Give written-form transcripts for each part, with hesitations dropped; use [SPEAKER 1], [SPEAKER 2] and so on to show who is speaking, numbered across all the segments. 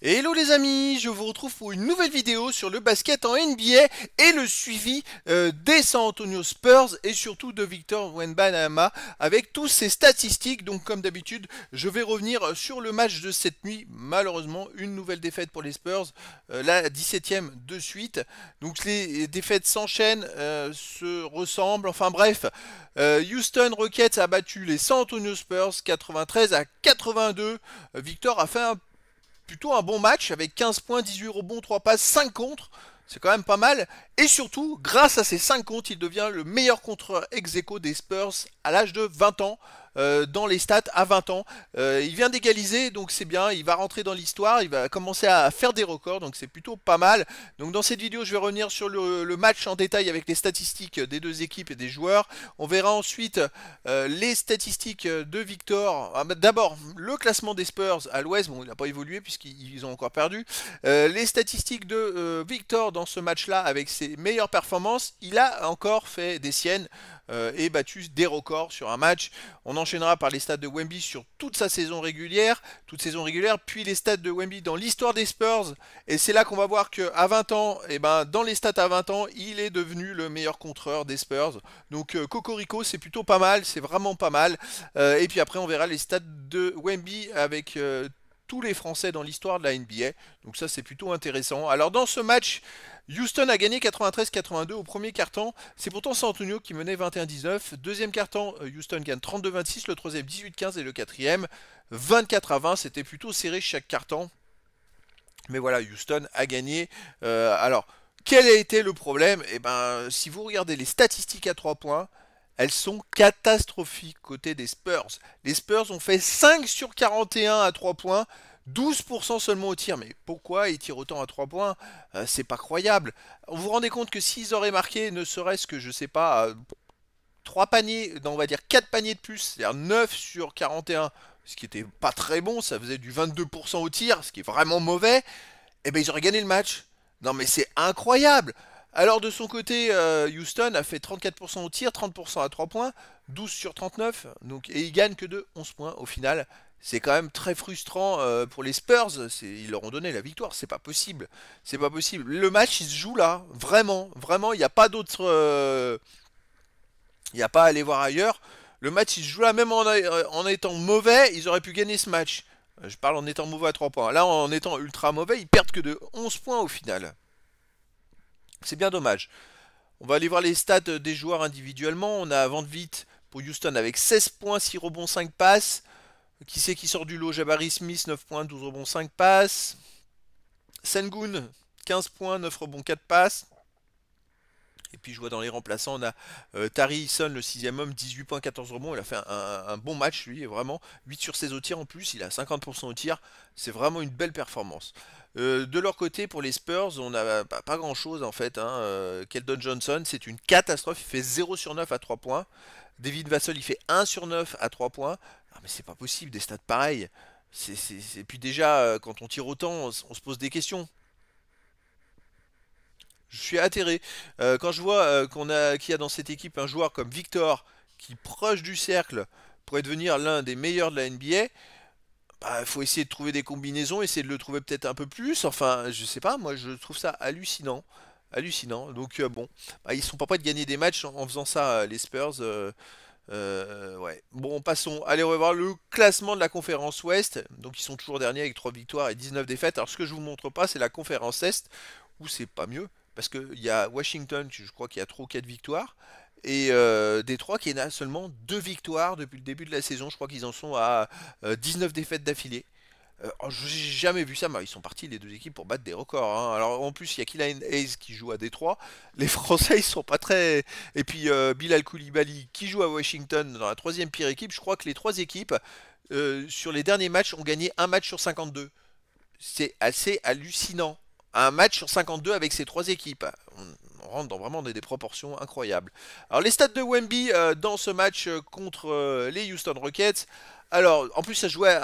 [SPEAKER 1] Hello les amis, je vous retrouve pour une nouvelle vidéo sur le basket en NBA et le suivi des San Antonio Spurs et surtout de Victor Wembanyama avec tous ses statistiques. Donc comme d'habitude, je vais revenir sur le match de cette nuit. Malheureusement, une nouvelle défaite pour les Spurs, la 17e de suite. Donc les défaites s'enchaînent, se ressemblent, enfin bref. Houston Rockets a battu les San Antonio Spurs 93-82. Victor a fait plutôt un bon match avec 15 points, 18 rebonds, 3 passes, 5 contre. C'est quand même pas mal. Et surtout, grâce à ces 5 contre, il devient le meilleur contreur ex aequo des Spurs à l'âge de 20 ans. Dans les stats à 20 ans. Il vient d'égaliser, donc c'est bien. Il va rentrer dans l'histoire. Il va commencer à faire des records, donc c'est plutôt pas mal. Donc dans cette vidéo, je vais revenir sur le match en détail avec les statistiques des deux équipes et des joueurs. On verra ensuite les statistiques de Victor. D'abord, le classement des Spurs à l'ouest. Bon, il n'a pas évolué puisqu'ils ont encore perdu. Les statistiques de Victor dans ce match-là avec ses meilleures performances. Il a encore fait des siennes et battu des records sur un match. On enchaînera par les stats de Wemby sur toute sa saison régulière, puis les stats de Wemby dans l'histoire des Spurs. Et c'est là qu'on va voir qu'à 20 ans, et ben, dans les stats à 20 ans, il est devenu le meilleur contreur des Spurs. Donc Cocorico, c'est plutôt pas mal, c'est vraiment pas mal. Et puis après, on verra les stats de Wemby avec tous les Français dans l'histoire de la NBA. Donc ça, c'est plutôt intéressant. Alors dans ce match, Houston a gagné 93-82 au premier quart-temps. C'est pourtant San Antonio qui menait 21-19. Deuxième quart-temps, Houston gagne 32-26. Le troisième 18-15 et le quatrième 24-20. C'était plutôt serré chaque quart-temps. Mais voilà, Houston a gagné. Alors, quel a été le problème? Eh ben, si vous regardez les statistiques à 3 points, elles sont catastrophiques côté des Spurs. Les Spurs ont fait 5 sur 41 à 3 points. 12% seulement au tir, mais pourquoi ils tirent autant à 3 points? C'est pas croyable. Vous vous rendez compte que s'ils auraient marqué ne serait-ce que, je sais pas, 3 paniers, non, on va dire 4 paniers de plus, c'est-à-dire 9 sur 41, ce qui était pas très bon, ça faisait du 22% au tir, ce qui est vraiment mauvais, et ben ils auraient gagné le match. Non mais c'est incroyable. Alors de son côté, Houston a fait 34% au tir, 30% à 3 points, 12 sur 39, donc, et ils gagnent que de 11 points au final. C'est quand même très frustrant pour les Spurs. Ils leur ont donné la victoire. C'est pas possible. C'est pas possible. Le match, il se joue là. Vraiment. Vraiment, il n'y a pas d'autre. Il n'y a pas à aller voir ailleurs. Le match, il se joue là. Même en étant mauvais, ils auraient pu gagner ce match. Je parle en étant mauvais à 3 points. Là, en étant ultra mauvais, ils perdent que de 11 points au final. C'est bien dommage. On va aller voir les stats des joueurs individuellement. On a Van Vliet pour Houston avec 16 points, 6 rebonds, 5 passes. Qui c'est qui sort du lot? Jabari Smith, 9 points, 12 rebonds, 5 passes. Sengun, 15 points, 9 rebonds, 4 passes. Et puis je vois dans les remplaçants, on a Tari Eason, le sixième homme, 18 points, 14 rebonds. Il a fait un bon match, lui, vraiment. 8 sur 16 au tir en plus, il a 50% au tir. C'est vraiment une belle performance. De leur côté, pour les Spurs, on n'a pas grand-chose en fait. Keldon Johnson, c'est une catastrophe. Il fait 0 sur 9 à 3 points. David Vassell, il fait 1 sur 9 à 3 points. Ah, mais c'est pas possible, des stats pareils. Puis déjà, quand on tire autant, on se pose des questions. Je suis atterré. Quand je vois qu'il y a dans cette équipe un joueur comme Victor, qui proche du cercle, pourrait devenir l'un des meilleurs de la NBA, bah, il faut essayer de trouver des combinaisons, essayer de le trouver peut-être un peu plus. Enfin, je sais pas, moi je trouve ça hallucinant. Hallucinant. Donc bon, bah, ils sont pas prêts de gagner des matchs en faisant ça, les Spurs. Ouais. Bon, passons. Allez, on va voir le classement de la conférence Ouest. Donc ils sont toujours derniers avec 3 victoires et 19 défaites. Alors ce que je vous montre pas, c'est la conférence Est, où c'est pas mieux. Parce qu'il y a Washington, je crois qu'il y a 3 ou 4 victoires. Et Détroit qui a seulement 2 victoires depuis le début de la saison. Je crois qu'ils en sont à 19 défaites d'affilée. J'ai jamais vu ça, mais ils sont partis les deux équipes pour battre des records, hein. Alors en plus il y a Killian Hayes qui joue à Détroit. Les Français ils sont pas très. Et puis Bilal Koulibaly qui joue à Washington dans la troisième pire équipe. Je crois que les trois équipes sur les derniers matchs ont gagné un match sur 52. C'est assez hallucinant. Un match sur 52 avec ces trois équipes. On rentre dans vraiment des proportions incroyables. Alors les stats de Wemby dans ce match contre les Houston Rockets. Alors en plus ça jouait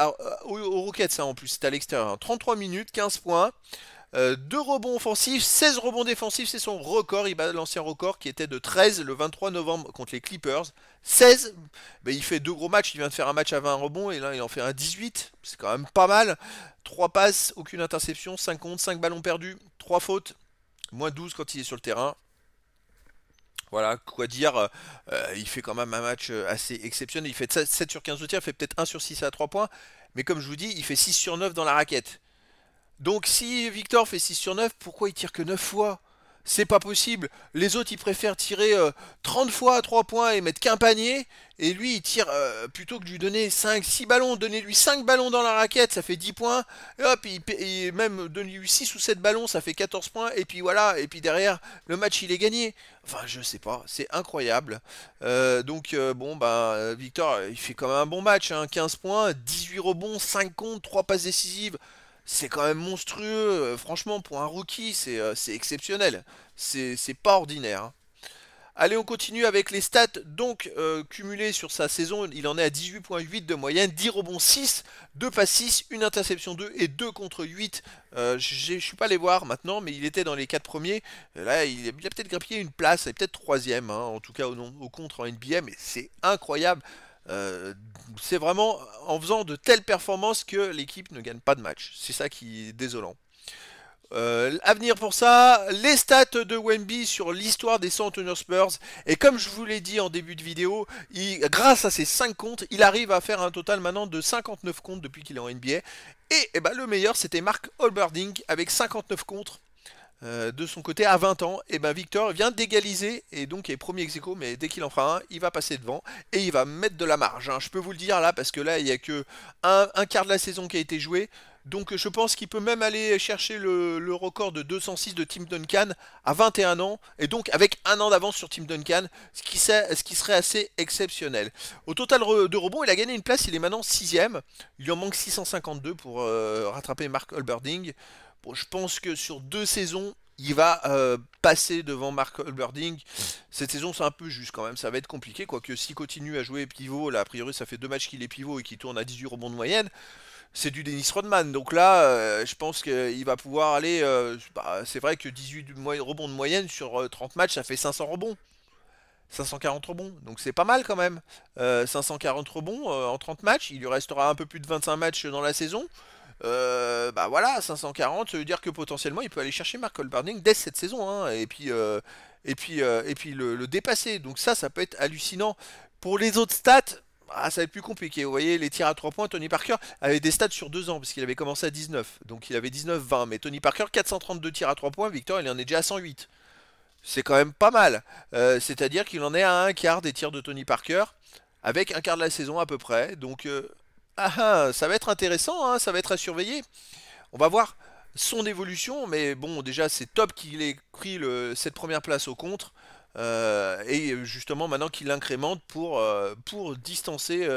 [SPEAKER 1] aux Rockets, hein, en plus c'était à l'extérieur, hein. 33 minutes, 15 points. 2 rebonds offensifs, 16 rebonds défensifs, c'est son record. Il bat l'ancien record qui était de 13 le 23 novembre contre les Clippers. 16, ben, il fait deux gros matchs, il vient de faire un match à 20 rebonds et là il en fait un 18, c'est quand même pas mal. 3 passes, aucune interception, 5 comptes, 5 ballons perdus, 3 fautes, moins 12 quand il est sur le terrain. Voilà, quoi dire, il fait quand même un match assez exceptionnel. Il fait 7 sur 15 de tir, il fait peut-être 1 sur 6 à 3 points. Mais comme je vous dis, il fait 6 sur 9 dans la raquette. Donc si Victor fait 6 sur 9, pourquoi il tire que 9 fois? C'est pas possible. Les autres, ils préfèrent tirer 30 fois à 3 points et mettre qu'un panier. Et lui, il tire, plutôt que de lui donner 5, 6 ballons, donnez-lui 5 ballons dans la raquette, ça fait 10 points. Et hop, et même donnez-lui 6 ou 7 ballons, ça fait 14 points. Et puis voilà, et puis derrière, le match, il est gagné. Enfin, je sais pas, c'est incroyable. Bon, bah, Victor, il fait quand même un bon match, hein, 15 points, 18 rebonds, 5 comptes, 3 passes décisives. C'est quand même monstrueux, franchement, pour un rookie, c'est exceptionnel. C'est pas ordinaire, hein. Allez, on continue avec les stats. Donc, cumulées sur sa saison, il en est à 18,8 de moyenne, 10 rebonds 6, 2 passes 6, une interception 2 et 2 contre 8. Je suis pas allé voir maintenant, mais il était dans les 4 premiers. Là, il a peut-être grappillé une place, il est peut-être troisième, hein, en tout cas au contre en NBA, mais c'est incroyable. Euh, c'est vraiment en faisant de telles performances que l'équipe ne gagne pas de match. C'est ça qui est désolant. À venir pour ça, les stats de Wemby sur l'histoire des San Antonio Spurs. Et comme je vous l'ai dit en début de vidéo, grâce à ses 5 comptes, il arrive à faire un total maintenant de 59 comptes depuis qu'il est en NBA. Et ben, le meilleur, c'était Mark Olberding avec 59 comptes. De son côté à 20 ans, et ben Victor vient d'égaliser et donc est premier ex-aequo, mais dès qu'il en fera un, il va passer devant et il va mettre de la marge, hein. Je peux vous le dire là parce que là il n'y a que un quart de la saison qui a été joué, donc je pense qu'il peut même aller chercher le record de 206 de Tim Duncan à 21 ans et donc avec un an d'avance sur Tim Duncan, ce qui serait assez exceptionnel. Au total de rebonds, il a gagné une place, il est maintenant 6ème, il lui en manque 652 pour rattraper Mark Olberding. Bon, je pense que sur 2 saisons, il va passer devant Mark Olberding. Cette saison, c'est un peu juste quand même. Ça va être compliqué. Quoique, s'il continue à jouer pivot, là, a priori, ça fait 2 matchs qu'il est pivot et qu'il tourne à 18 rebonds de moyenne. C'est du Dennis Rodman. Donc là, je pense qu'il va pouvoir aller. C'est vrai que 18 rebonds de moyenne sur 30 matchs, ça fait 500 rebonds. 540 rebonds, donc c'est pas mal quand même. 540 rebonds en 30 matchs, il lui restera un peu plus de 25 matchs dans la saison. Bah voilà, 540, ça veut dire que potentiellement il peut aller chercher Mark Olberding dès cette saison, hein, et puis le dépasser. Donc ça peut être hallucinant. Pour les autres stats, ça va être plus compliqué. Vous voyez, les tirs à 3 points, Tony Parker avait des stats sur 2 ans, parce qu'il avait commencé à 19. Donc il avait 19-20. Mais Tony Parker, 432 tirs à 3 points, Victor, il en est déjà à 108. C'est quand même pas mal. C'est-à-dire qu'il en est à un quart des tirs de Tony Parker, avec un quart de la saison à peu près. Donc, ça va être intéressant, hein, ça va être à surveiller. On va voir son évolution, mais bon, déjà, c'est top qu'il ait pris cette première place au contre. Et justement, maintenant qu'il l'incrémente pour distancer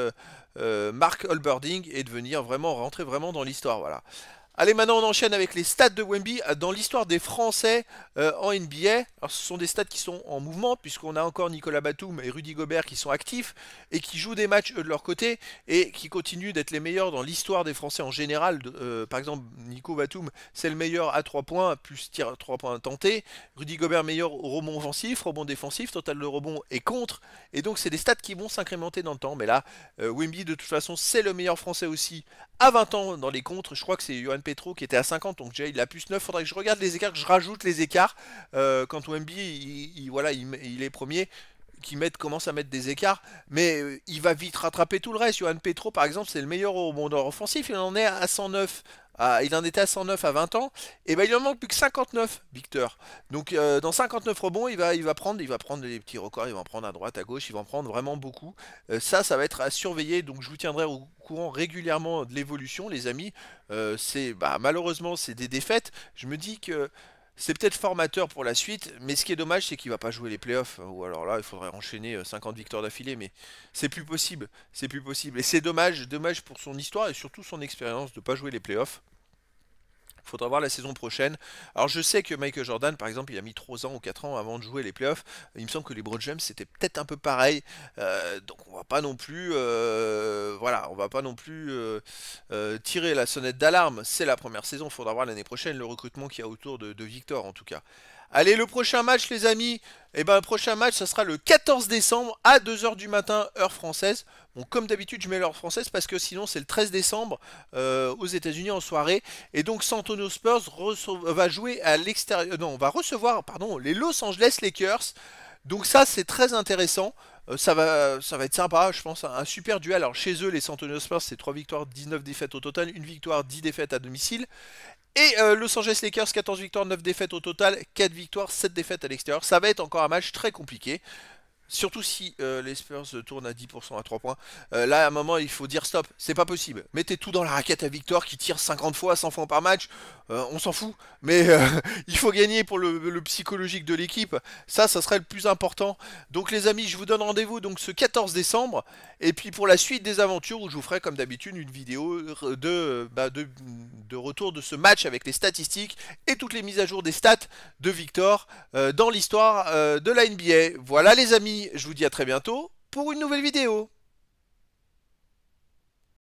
[SPEAKER 1] Mark Olberding et devenir vraiment, rentrer vraiment dans l'histoire. Voilà. Allez, maintenant on enchaîne avec les stats de Wemby dans l'histoire des Français en NBA. Alors ce sont des stats qui sont en mouvement puisqu'on a encore Nicolas Batum et Rudy Gobert qui sont actifs et qui jouent des matchs eux de leur côté et qui continuent d'être les meilleurs dans l'histoire des Français en général. Par exemple, Nico Batum c'est le meilleur à 3 points plus tir à 3 points tenté. Rudy Gobert meilleur au rebond offensif, rebond défensif, total de rebond et contre. Et donc c'est des stats qui vont s'incrémenter dans le temps. Mais là, Wemby de toute façon c'est le meilleur Français aussi à 20 ans dans les contres. Je crois que c'est Johan Petro qui était à 50, donc déjà il a plus 9. Faudrait que je regarde les écarts, que je rajoute les écarts. Quand Wemby voilà, il est premier, commence à mettre des écarts, mais il va vite rattraper tout le reste. Johan Petro par exemple c'est le meilleur au rebondeur offensif, il en est à 109. Il en était à 109 à 20 ans, et ben il en manque plus que 59, Victor. Donc dans 59 rebonds, il va prendre des petits records, il va en prendre à droite, à gauche, il va en prendre vraiment beaucoup. Ça va être à surveiller, donc je vous tiendrai au courant régulièrement de l'évolution, les amis. Malheureusement, c'est des défaites. Je me dis que c'est peut-être formateur pour la suite, mais ce qui est dommage, c'est qu'il va pas jouer les playoffs. Ou alors là, il faudrait enchaîner 50 victoires d'affilée, mais c'est plus possible. C'est plus possible. Et c'est dommage, dommage pour son histoire et surtout son expérience de pas jouer les playoffs. Faudra voir la saison prochaine. Alors je sais que Michael Jordan, par exemple, il a mis 3 ans ou 4 ans avant de jouer les playoffs. Il me semble que les LeBron James c'était peut-être un peu pareil. Donc on va pas non plus, voilà, on va pas non plus tirer la sonnette d'alarme. C'est la première saison. Il faudra voir l'année prochaine le recrutement qu'il y a autour de Victor en tout cas. Allez, le prochain match, les amis, eh ben, le prochain match, ça sera le 14 décembre à 2 heures du matin, heure française. Bon, comme d'habitude, je mets l'heure française parce que sinon, c'est le 13 décembre aux États-Unis en soirée. Et donc, San Antonio Spurs va jouer à l'extérieur. Non, on va recevoir, pardon, les Los Angeles Lakers. Donc, ça, c'est très intéressant. Ça va être sympa, je pense, un super duel. Alors chez eux, les San Antonio Spurs, c'est 3 victoires, 19 défaites au total, une victoire, 10 défaites à domicile. Et Los Angeles Lakers, 14 victoires, 9 défaites au total, 4 victoires, 7 défaites à l'extérieur. Ça va être encore un match très compliqué. Surtout si les Spurs tournent à 10% à 3 points. Là, à un moment, il faut dire stop. C'est pas possible. Mettez tout dans la raquette à Victor qui tire 50 fois, 100 fois par match. On s'en fout. Mais il faut gagner pour le psychologique de l'équipe. Ça serait le plus important. Donc, les amis, je vous donne rendez-vous donc ce 14 décembre. Et puis, pour la suite des aventures, où je vous ferai, comme d'habitude, une vidéo de retour de ce match avec les statistiques et toutes les mises à jour des stats de Victor dans l'histoire de la NBA. Voilà, les amis. Je vous dis à très bientôt pour une nouvelle vidéo.